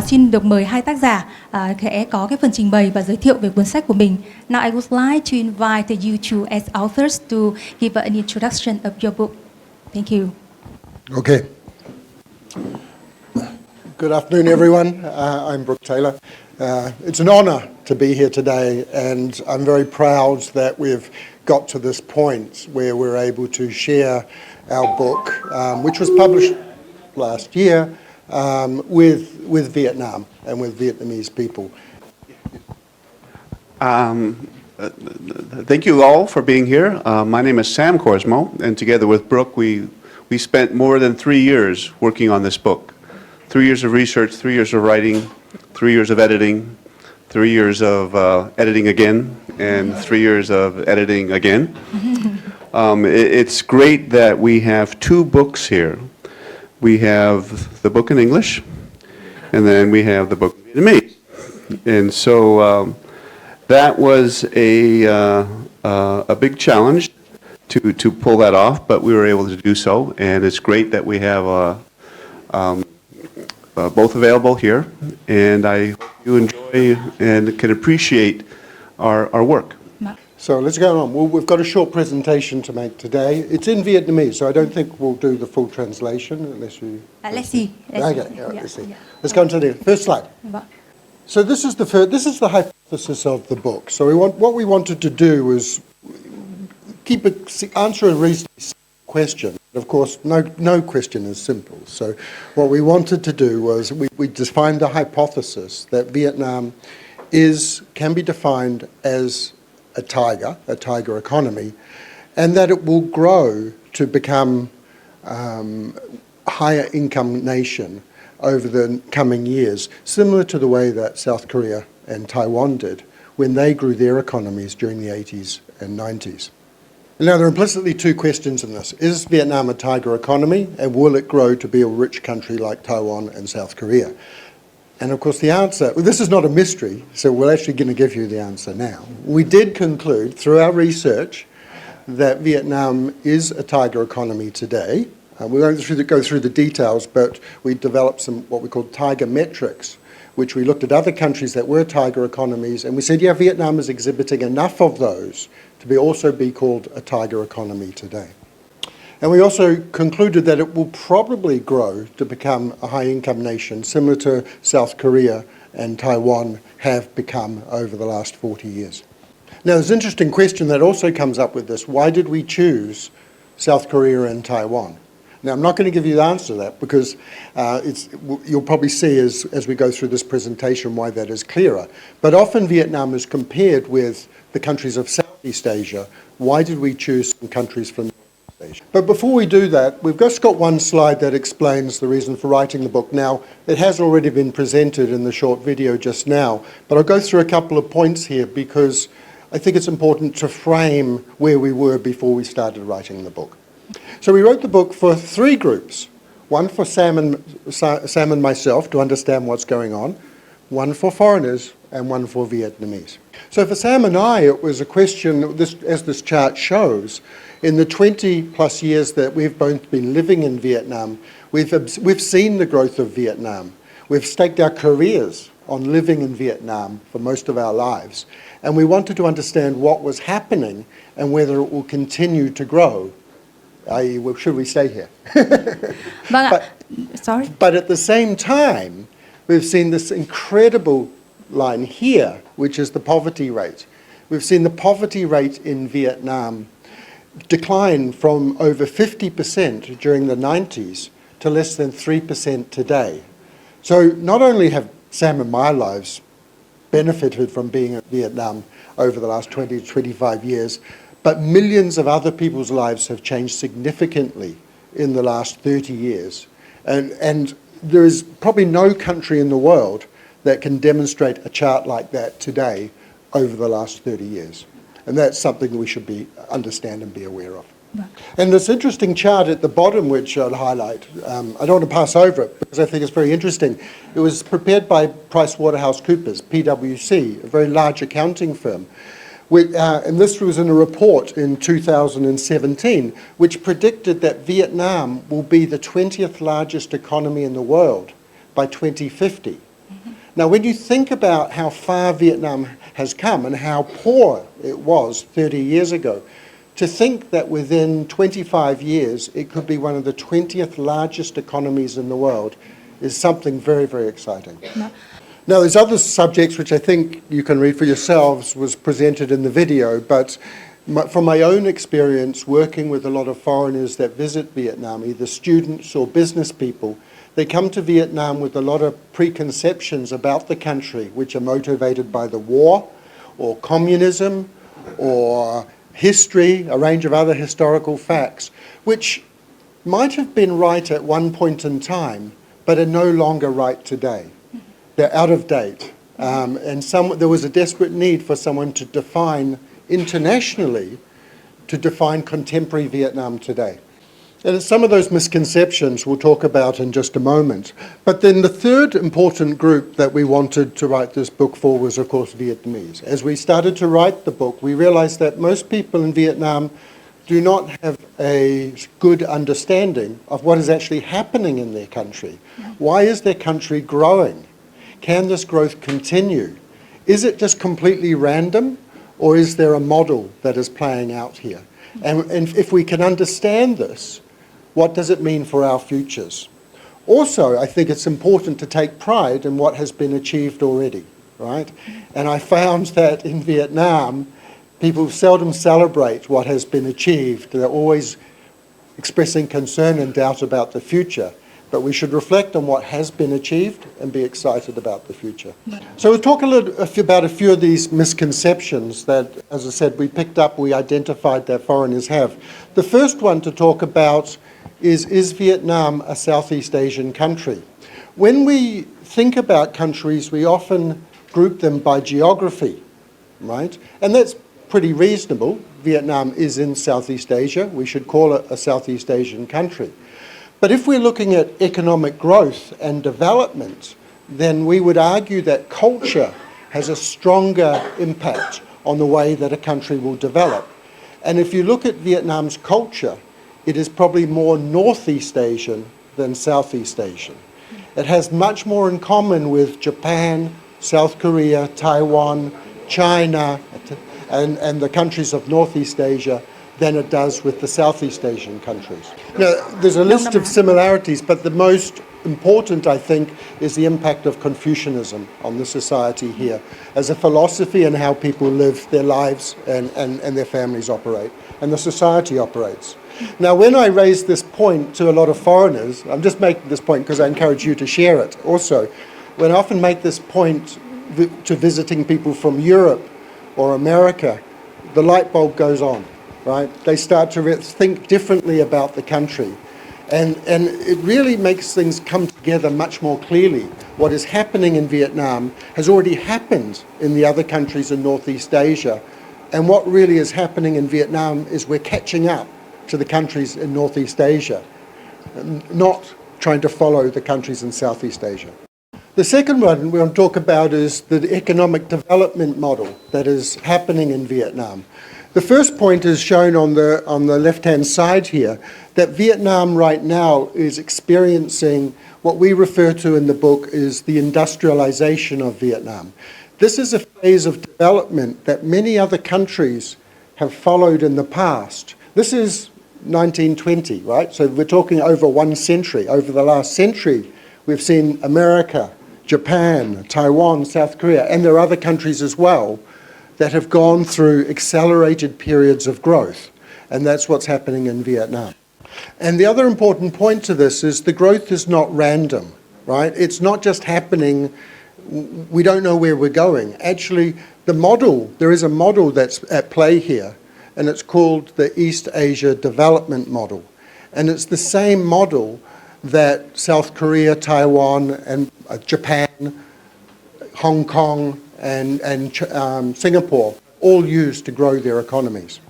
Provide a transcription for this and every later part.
Xin được mời hai tác giả sẽ có cái phần trình bày và giới thiệu về cuốn sách của mình. Now I would like to invite you two as authors to give an introduction of your book. Thank you. Okay. Good afternoon, everyone. I'm Brooke Taylor. It's an honor to be here today, and I'm very proud that we've got to this point where we're able to share our book, which was published last year, with Vietnam and with Vietnamese people. Thank you all for being here. My name is Sam Korsmoe, and together with Brooke, we spent more than 3 years working on this book. 3 years of research, 3 years of writing, 3 years of editing, 3 years of editing again, and 3 years of editing again. It's great that we have 2 books here. We have the book in English, and then we have the book in Vietnamese. And so that was a big challenge to pull that off, but we were able to do so, and it's great that we have both available here, and I hope you enjoy and can appreciate our work. So let's go on. Well, we've got a short presentation to make today. It's in Vietnamese, so I don't think we'll do the full translation unless you... Let's see. Let's see. Let's go on to the first slide. So this is the hypothesis of the book. So what we wanted to do was answer a reasonably simple question. Of course, no question is simple. So what we wanted to do was we defined the hypothesis that Vietnam can be defined as a tiger economy, and that it will grow to become higher income nation over the coming years, similar to the way that South Korea and Taiwan did when they grew their economies during the 80s and 90s. Now, there are implicitly 2 questions in this. Is Vietnam a tiger economy, and will it grow to be a rich country like Taiwan and South Korea? And of course the answer, well, this is not a mystery, so we're actually going to give you the answer now. We did conclude through our research that Vietnam is a tiger economy today. We won't go through the details, but we developed some what we call tiger metrics, which we looked at other countries that were tiger economies, and we said, yeah, Vietnam is exhibiting enough of those to also be called a tiger economy today. And we also concluded that it will probably grow to become a high-income nation, similar to South Korea and Taiwan have become over the last 40 years. Now, there's an interesting question that also comes up with this. Why did we choose South Korea and Taiwan? Now, I'm not going to give you the answer to that because you'll probably see as we go through this presentation why that is clearer. But often Vietnam is compared with the countries of Southeast Asia. Why did we choose some countries from Southeast Asia? But before we do that, we've just got one slide that explains the reason for writing the book. Now, it has already been presented in the short video just now, but I'll go through a couple of points here because I think it's important to frame where we were before we started writing the book. So we wrote the book for 3 groups. One for Sam and myself to understand what's going on, one for foreigners, and one for Vietnamese. So for Sam and I, it was a question, as this chart shows, in the 20-plus years that we've both been living in Vietnam, we've seen the growth of Vietnam. We've staked our careers on living in Vietnam for most of our lives, and we wanted to understand what was happening and whether it will continue to grow. Should we stay here? Sorry. But at the same time, we've seen this incredible line here, which is the poverty rate. We've seen the poverty rate in Vietnam decline from over 50% during the 90s to less than 3% today. So not only have Sam and my lives benefited from being in Vietnam over the last 20 to 25 years, but millions of other people's lives have changed significantly in the last 30 years. And there is probably no country in the world that can demonstrate a chart like that today over the last 30 years. And that's something that we should understand and be aware of. Right. And this interesting chart at the bottom, which I'll highlight, I don't want to pass over it because I think it's very interesting. It was prepared by PricewaterhouseCoopers, PwC, a very large accounting firm. And this was in a report in 2017, which predicted that Vietnam will be the 20th largest economy in the world by 2050. Now, when you think about how far Vietnam has come and how poor it was 30 years ago, to think that within 25 years it could be one of the 20th largest economies in the world is something very, very exciting. Now, there's other subjects which I think you can read for yourselves was presented in the video, but from my own experience working with a lot of foreigners that visit Vietnam, either students or business people, they come to Vietnam with a lot of preconceptions about the country which are motivated by the war or communism or history, a range of other historical facts, which might have been right at one point in time, but are no longer right today. They're out of date. And there was a desperate need for someone to define internationally, to define contemporary Vietnam today. And some of those misconceptions we'll talk about in just a moment. But then the third important group that we wanted to write this book for was, of course, Vietnamese. As we started to write the book, we realized that most people in Vietnam do not have a good understanding of what is actually happening in their country. Why is their country growing? Can this growth continue? Is it just completely random, or is there a model that is playing out here? And if we can understand this, what does it mean for our futures? Also, I think it's important to take pride in what has been achieved already, right? And I found that in Vietnam, people seldom celebrate what has been achieved. They're always expressing concern and doubt about the future. But we should reflect on what has been achieved and be excited about the future. So we'll talk about a few of these misconceptions that, as I said, we picked up, we identified that foreigners have. The first one to talk about is Vietnam a Southeast Asian country? When we think about countries, we often group them by geography, right? And that's pretty reasonable. Vietnam is in Southeast Asia. We should call it a Southeast Asian country. But if we're looking at economic growth and development, then we would argue that culture has a stronger impact on the way that a country will develop. And if you look at Vietnam's culture, it is probably more Northeast Asian than Southeast Asian. It has much more in common with Japan, South Korea, Taiwan, China, and the countries of Northeast Asia than it does with the Southeast Asian countries. Now, there's a list of similarities, but the most important, I think, is the impact of Confucianism on the society here as a philosophy and how people live their lives and their families operate, and the society operates. Now, when I raise this point to a lot of foreigners, I'm just making this point because I encourage you to share it also. When I often make this point to visiting people from Europe or America, the light bulb goes on. Right? They start to think differently about the country. And it really makes things come together much more clearly. What is happening in Vietnam has already happened in the other countries in Northeast Asia. And what really is happening in Vietnam is we're catching up to the countries in Northeast Asia, not trying to follow the countries in Southeast Asia. The second one we want to talk about is the economic development model that is happening in Vietnam. The first point is shown on the left-hand side here, that Vietnam right now is experiencing what we refer to in the book is the industrialization of Vietnam. This is a phase of development that many other countries have followed in the past. This is 1920, right? So we're talking over 1 century. Over the last century, we've seen America, Japan, Taiwan, South Korea, and there are other countries as well that have gone through accelerated periods of growth. And that's what's happening in Vietnam. And the other important point to this is the growth is not random, right? It's not just happening, we don't know where we're going. Actually, there is a model that's at play here, and it's called the East Asia Development Model. And it's the same model that South Korea, Taiwan, and Japan, Hong Kong, and Singapore all use to grow their economies.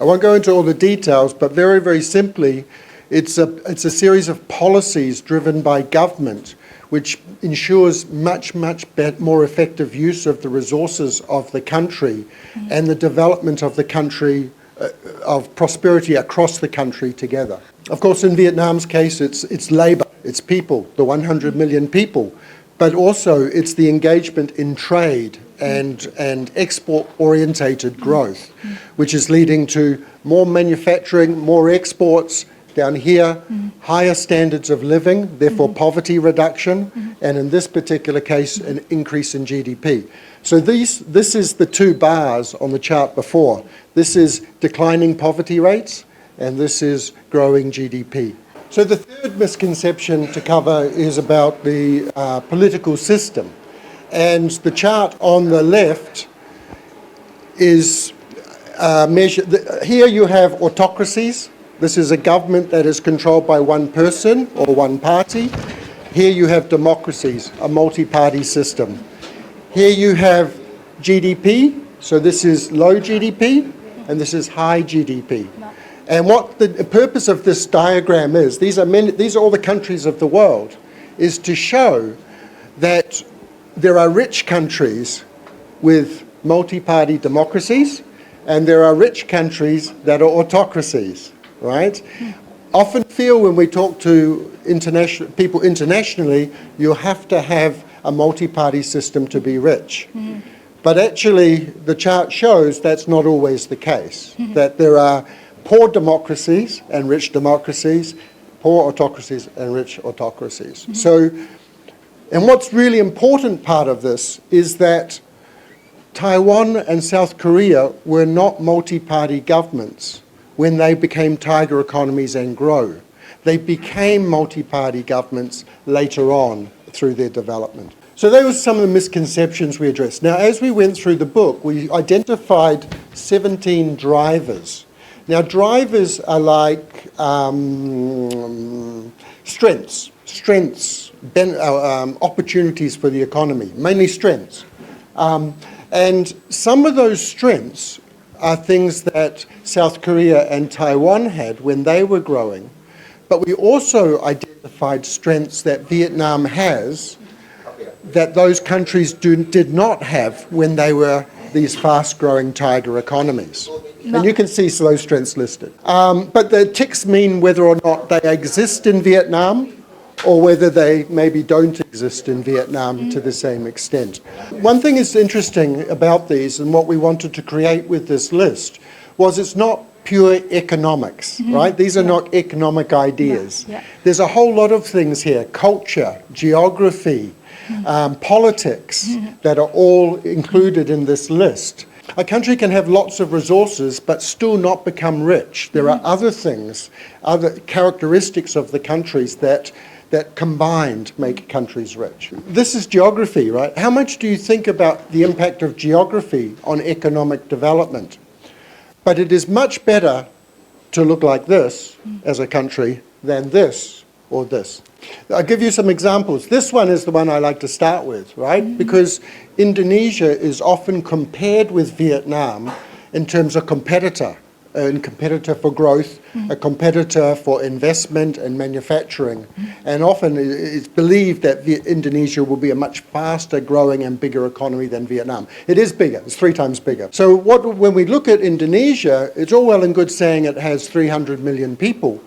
I won't go into all the details, but very, very simply, it's a series of policies driven by government which ensures much more effective use of the resources of the country and the development of the country, of prosperity across the country together. Of course, in Vietnam's case, it's labour, it's people, the 100 million people. but also it's the engagement in trade and export-orientated growth, which is leading to more manufacturing, more exports down here, higher standards of living, therefore poverty reduction, and in this particular case, an increase in GDP. So this is the two bars on the chart before. This is declining poverty rates, and this is growing GDP. So the third misconception to cover is about the political system. And the chart on the left is here you have autocracies. This is a government that is controlled by one person or one party. Here you have democracies, a multi-party system. Here you have GDP, so this is low GDP, and this is high GDP. And what the purpose of this diagram is, these are all the countries of the world, is to show that there are rich countries with multi-party democracies, and there are rich countries that are autocracies, right? Often feel when we talk to people internationally, you have to have a multi-party system to be rich. But actually, the chart shows that's not always the case, that there are poor democracies and rich democracies, poor autocracies and rich autocracies. So, and what's really important part of this is that Taiwan and South Korea were not multi-party governments when they became tiger economies and grow. They became multi-party governments later on through their development. So those were some of the misconceptions we addressed. Now, as we went through the book, we identified 17 drivers. Now, drivers are like strengths, opportunities for the economy, mainly strengths. And some of those strengths are things that South Korea and Taiwan had when they were growing. But we also identified strengths that Vietnam has that those countries did not have when they were these fast-growing tiger economies. And you can see those strengths listed. But the ticks mean whether or not they exist in Vietnam or whether they maybe don't exist in Vietnam to the same extent. One thing is interesting about these and what we wanted to create with this list was it's not pure economics, right? These are not economic ideas. There's a whole lot of things here, culture, geography, politics, that are all included in this list. A country can have lots of resources but still not become rich. There are other things, other characteristics of the countries that combined make countries rich. This is geography, right? How much do you think about the impact of geography on economic development? But it is much better to look like this as a country than this or this. I'll give you some examples. This one is the one I like to start with, right? Because Indonesia is often compared with Vietnam in terms of competitor. A competitor for growth, a competitor for investment and manufacturing. And often it's believed that Indonesia will be a much faster growing and bigger economy than Vietnam. It is bigger, it's 3 times bigger. So when we look at Indonesia, it's all well and good saying it has 300 million people,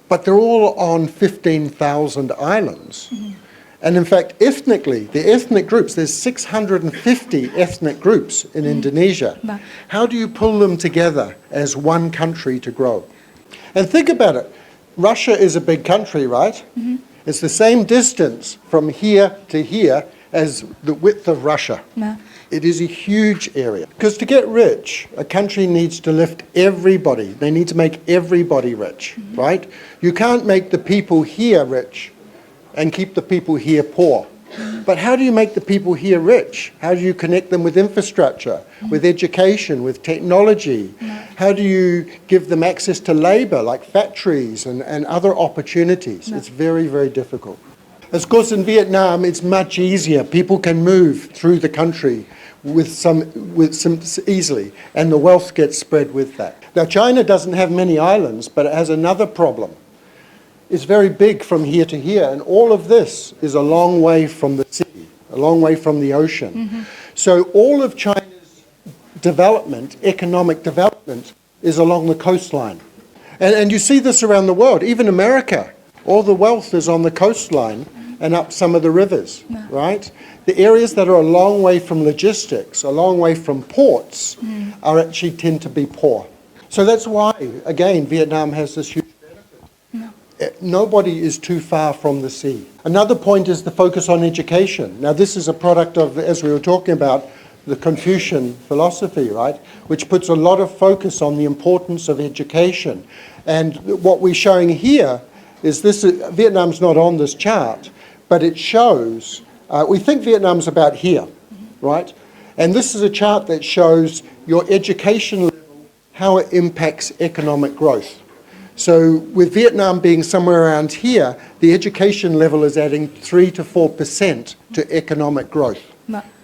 but they're all on 15,000 islands. And in fact, ethnically, the ethnic groups, there's 650 ethnic groups in Indonesia. How do you pull them together as one country to grow? And think about it. Russia is a big country, right? It's the same distance from here to here as the width of Russia. It is a huge area. Because to get rich, a country needs to lift everybody. They need to make everybody rich, right? You can't make the people here rich and keep the people here poor. But how do you make the people here rich? How do you connect them with infrastructure, with education, with technology? How do you give them access to labor, like factories and other opportunities? It's very, very difficult. Of course, in Vietnam, it's much easier. People can move through the country with some easily, and the wealth gets spread with that. Now, China doesn't have many islands, but it has another problem. It's very big from here to here, and all of this is a long way from the sea, a long way from the ocean. So all of China's development, economic development, is along the coastline. And you see this around the world, even America. All the wealth is on the coastline, and up some of the rivers, right? The areas that are a long way from logistics, a long way from ports, are actually tend to be poor. So that's why, again, Vietnam has this huge benefit. Nobody is too far from the sea. Another point is the focus on education. Now, this is a product of, as we were talking about, the Confucian philosophy, right, which puts a lot of focus on the importance of education. And what we're showing here is this, Vietnam's not on this chart, but it shows, we think Vietnam's about here, right? And this is a chart that shows your education level, how it impacts economic growth. So with Vietnam being somewhere around here, the education level is adding 3 to 4% to economic growth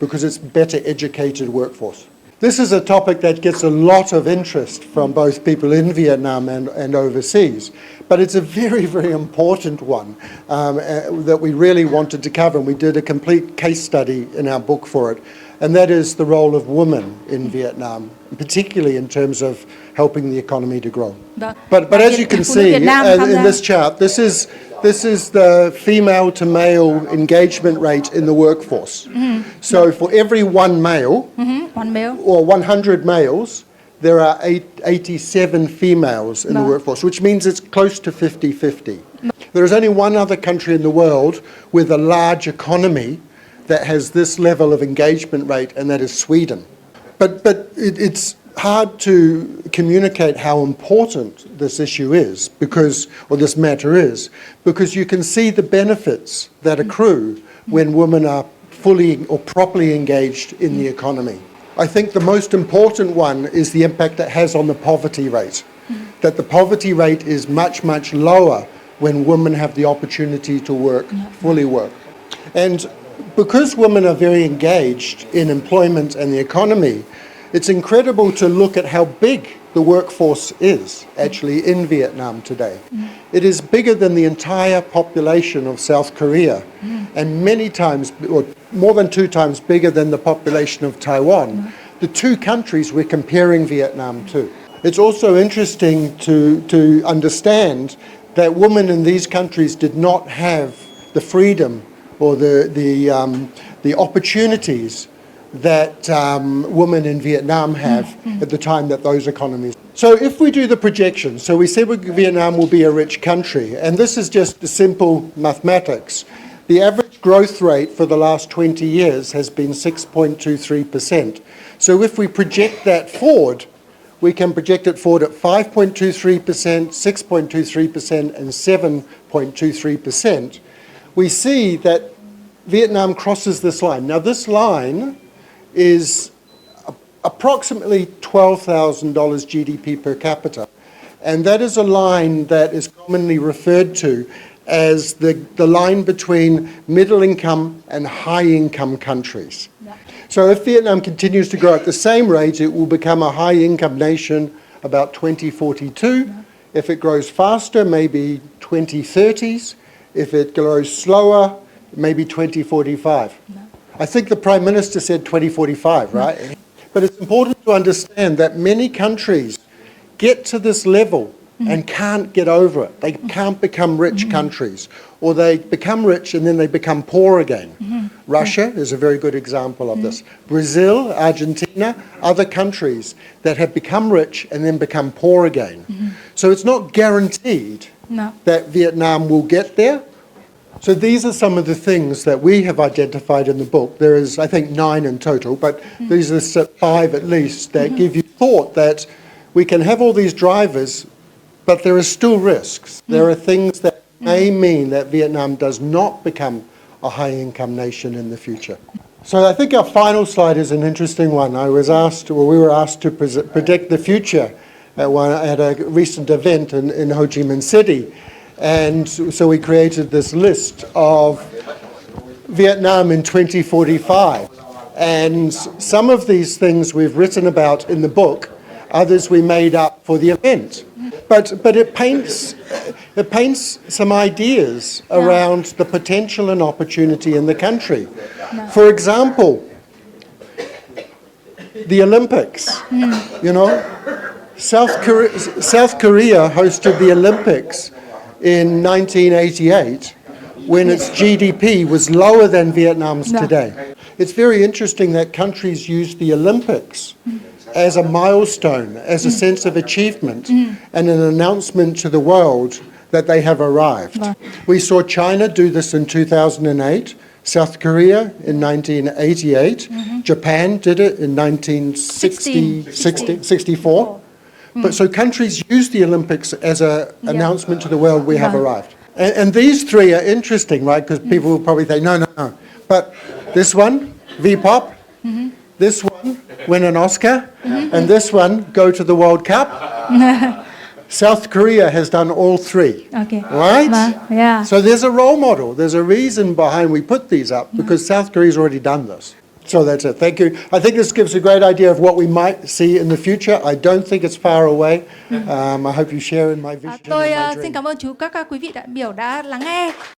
because it's better educated workforce. This is a topic that gets a lot of interest from both people in Vietnam and overseas, but it's a very, very important one that we really wanted to cover, and we did a complete case study in our book for it, and that is the role of women in Vietnam, particularly in terms of helping the economy to grow. But as you can see in this chart, this is the female to male engagement rate in the workforce. So for every one male, or 100 males, there are 87 females in the workforce, which means it's close to 50-50. There is only one other country in the world with a large economy that has this level of engagement rate, and that is Sweden. But it's hard to communicate how important this issue is, because, or this matter is, because you can see the benefits that accrue when women are fully or properly engaged in the economy. I think the most important one is the impact it has on the poverty rate, that the poverty rate is much, much lower when women have the opportunity to work, fully work. And because women are very engaged in employment and the economy, it's incredible to look at how big the workforce is actually in Vietnam today. It is bigger than the entire population of South Korea, and many times, or more than 2 times bigger than the population of Taiwan, the 2 countries we're comparing Vietnam to. It's also interesting to understand that women in these countries did not have the freedom or the opportunities that women in Vietnam have at the time that those economies. So if we do the projections, so we said Vietnam will be a rich country, and this is just the simple mathematics. The average growth rate for the last 20 years has been 6.23%. So if we project that forward, we can project it forward at 5.23%, 6.23%, and 7.23%. We see that Vietnam crosses this line. Now this line is approximately $12,000 GDP per capita. And that is a line that is commonly referred to as the line between middle income and high income countries. So if Vietnam continues to grow at the same rate, it will become a high income nation about 2042. If it grows faster, maybe 2030s. If it grows slower, maybe 2045. I think the Prime Minister said 2045, right? But it's important to understand that many countries get to this level and can't get over it. They can't become rich countries, or they become rich and then they become poor again. Russia is a very good example of this. Brazil, Argentina, other countries that have become rich and then become poor again. So it's not guaranteed that Vietnam will get there. So these are some of the things that we have identified in the book. There is, I think, 9 in total, but these are 5 at least that give you thought that we can have all these drivers, but there are still risks. There are things that may mean that Vietnam does not become a high-income nation in the future. So I think our final slide is an interesting one. We were asked to predict the future at a recent event in Ho Chi Minh City. And so we created this list of Vietnam in 2045. And some of these things we've written about in the book, others we made up for the event. But it paints some ideas around the potential and opportunity in the country. For example, the Olympics, you know. South Korea hosted the Olympics in 1988 when its GDP was lower than Vietnam's today. It's very interesting that countries use the Olympics as a milestone, as a sense of achievement, and an announcement to the world that they have arrived. We saw China do this in 2008, South Korea in 1988, Japan did it in 1964. But so countries use the Olympics as an announcement to the world we have arrived. And these three are interesting, right? Because people will probably think, no. But this one, V-pop, this one, win an Oscar, and this one, go to the World Cup. South Korea has done all three, right? Yeah. So there's a role model. There's a reason behind we put these up, because South Korea's already done this. So that's it. Thank you. I think this gives a great idea of what we might see in the future. I don't think it's far away. I hope you share in my vision and Tôi my dream. xin cảm ơn các quý vị đại biểu đã lắng nghe.